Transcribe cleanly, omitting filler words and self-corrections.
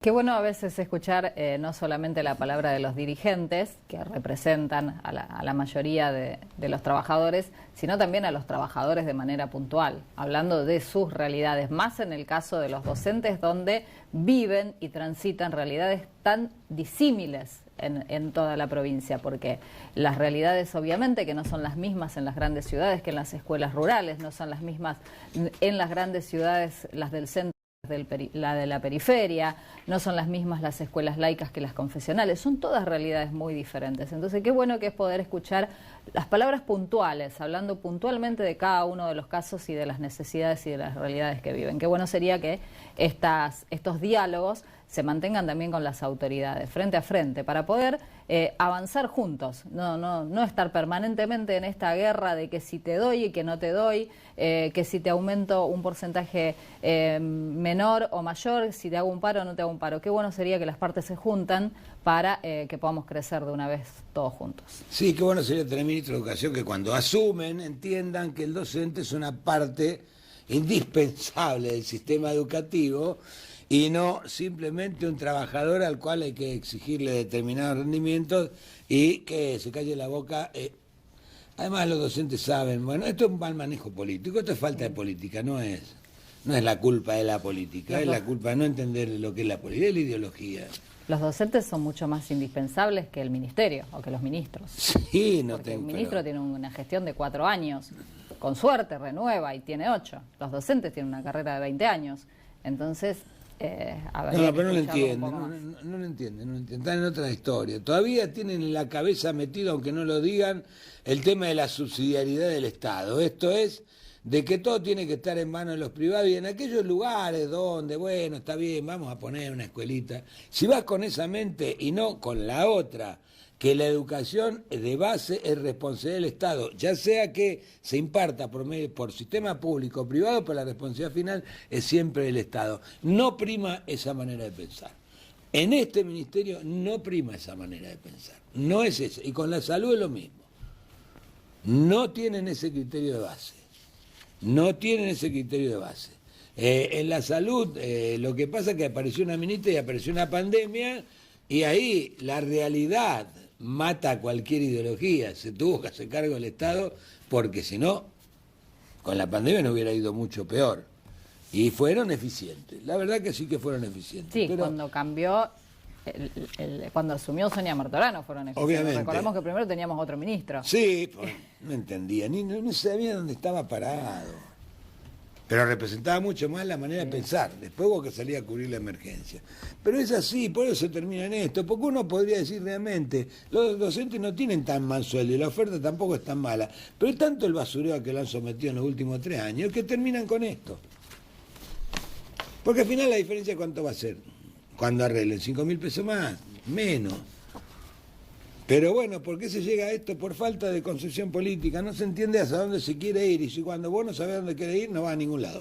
Qué bueno a veces escuchar no solamente la palabra de los dirigentes, que representan a la mayoría de los trabajadores, sino también a los trabajadores de manera puntual, hablando de sus realidades, más en el caso de los docentes, donde viven y transitan realidades tan disímiles en toda la provincia, porque las realidades obviamente que no son las mismas en las grandes ciudades que en las escuelas rurales, no son las mismas en las grandes ciudades, las del centro, la de la periferia, no son las mismas las escuelas laicas que las confesionales, son todas realidades muy diferentes. Entonces, qué bueno que es poder escuchar las palabras puntuales, hablando puntualmente de cada uno de los casos y de las necesidades y de las realidades que viven. Qué bueno sería que estos diálogos se mantengan también con las autoridades, frente a frente, para poder avanzar juntos, no estar permanentemente en esta guerra de que si te doy y que no te doy, que si te aumento un porcentaje menor o mayor, si te hago un paro o no te hago un paro. Qué bueno sería que las partes se juntan para que podamos crecer de una vez todos juntos. Sí, qué bueno sería tener ministro de Educación que cuando asumen entiendan que el docente es una parte indispensable del sistema educativo y no simplemente un trabajador al cual hay que exigirle determinados rendimientos y que se calle la boca. Además los docentes saben, bueno, esto es un mal manejo político, esto es falta de política, no es la culpa de la política, es la culpa de no entender lo que es la política, es la ideología. Los docentes son mucho más indispensables que el ministerio o que los ministros. Sí, no porque tengo. El ministro tiene una gestión de 4 años, con suerte renueva y tiene 8. Los docentes tienen una carrera de 20 años. Entonces, no, pero no lo entienden, no lo entienden, están en otra historia. Todavía tienen en la cabeza metido, aunque no lo digan, el tema de la subsidiariedad del Estado. Esto es de que todo tiene que estar en manos de los privados y en aquellos lugares donde, bueno, está bien, vamos a poner una escuelita. Si vas con esa mente y no con la otra, que la educación de base es responsabilidad del Estado, ya sea que se imparta por sistema público o privado, pero la responsabilidad final es siempre del Estado. No prima esa manera de pensar. En este ministerio no prima esa manera de pensar. No es eso. Y con la salud es lo mismo. No tienen ese criterio de base. No tienen ese criterio de base. En la salud, lo que pasa es que apareció una ministra y apareció una pandemia, y ahí la realidad mata a cualquier ideología. Se tuvo que hacer cargo del Estado, porque si no, con la pandemia no hubiera ido mucho peor. Y fueron eficientes. La verdad que sí que fueron eficientes. Sí, pero cuando cambió, cuando asumió Sonia Martorano fueron eficientes. Obviamente. Recordemos que primero teníamos otro ministro. Sí, pues, no entendía, no sabía dónde estaba parado. Pero representaba mucho más la manera de pensar. Después hubo que salir a cubrir la emergencia. Pero es así, por eso se termina en esto. Porque uno podría decir realmente, los docentes no tienen tan mal sueldo y la oferta tampoco es tan mala. Pero es tanto el basureo a que lo han sometido en los últimos 3 años que terminan con esto. Porque al final la diferencia, ¿cuánto va a ser? Cuando arreglen 5.000 pesos más, menos. Pero bueno, ¿por qué se llega a esto? Por falta de concepción política. No se entiende hacia dónde se quiere ir. Y si cuando vos no sabés dónde quiere ir, no vas a ningún lado.